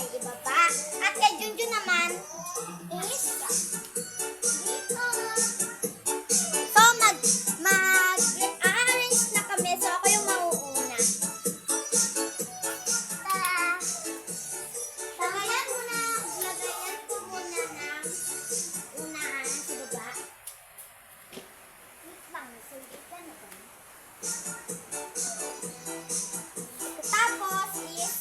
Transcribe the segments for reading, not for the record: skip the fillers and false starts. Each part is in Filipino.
ay ibaba. At kay Junjun naman is dito. So, mag-arrange na kami. So, ako yung mauuna. Lagayan ko muna ng unahan sa baba. Wait lang, sugit ka na kami. Tapos is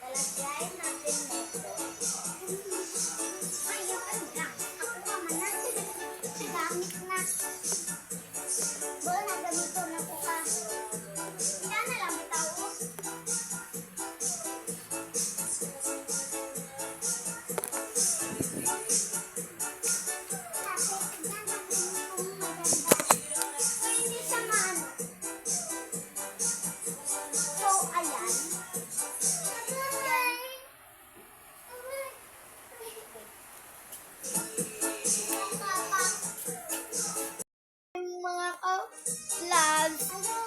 lalagyan natin nito. Ay, yung ano lang. Ako naman na. Gamit na. Bola, gamito na po ka. Yan na lang, bitaw.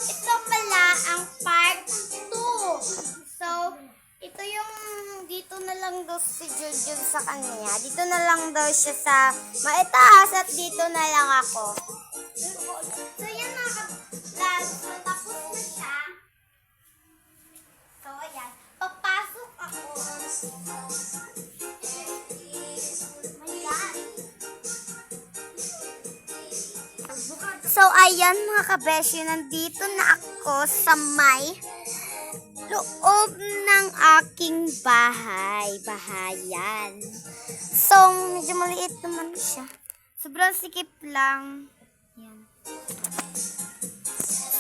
Ito pala ang part 2. So, ito yung dito na lang daw si Junjun sa kanya. Dito na lang daw siya sa maitaas at dito na lang ako. So, yan mga ka-vlogs. So, tapos na siya. So, ayan. Papasok ako. So, ayan mga kabeshi, nandito na ako sa may loob ng aking bahayan. So, medyo maliit naman siya. Sobrang sikip lang. Yan.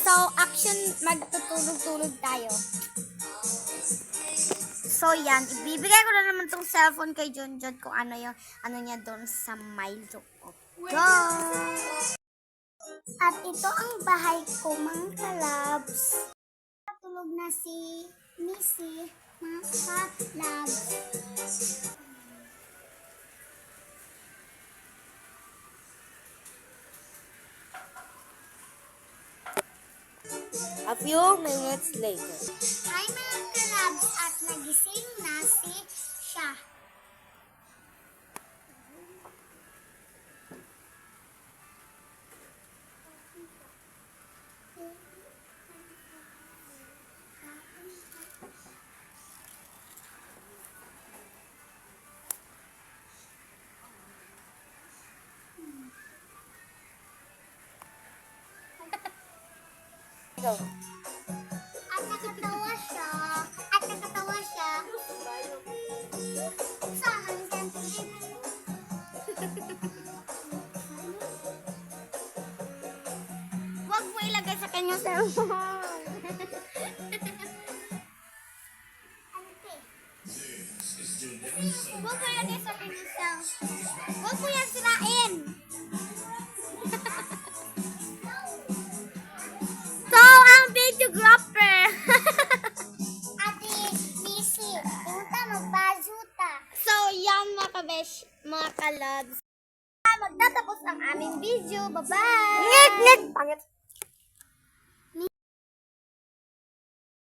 So, action, magtutulog-tulog tayo. So, yan. Ibibigay ko na naman tong cellphone kay Junjun kung ano yung, ano niya doon sa may loob. Go! At ito ang bahay ko, mga kalabs. Tulog na si Missy, mga kalabs. A few minutes later. Hi mga kalabs, at nagising na si siya. Go. At nakatawa siya. Saan ang Huwag mo ilagay sa kanyang cellphone. Huwag mo ilagay sa kanyang cellphone. Huwag mo yan sirain. So, ang videographer. Ate, Missy, punta magbazuta. So, yan mga kabesh, mga kalabs. Magtatapos ang aming video. Bye-bye! Ngit! Pangit!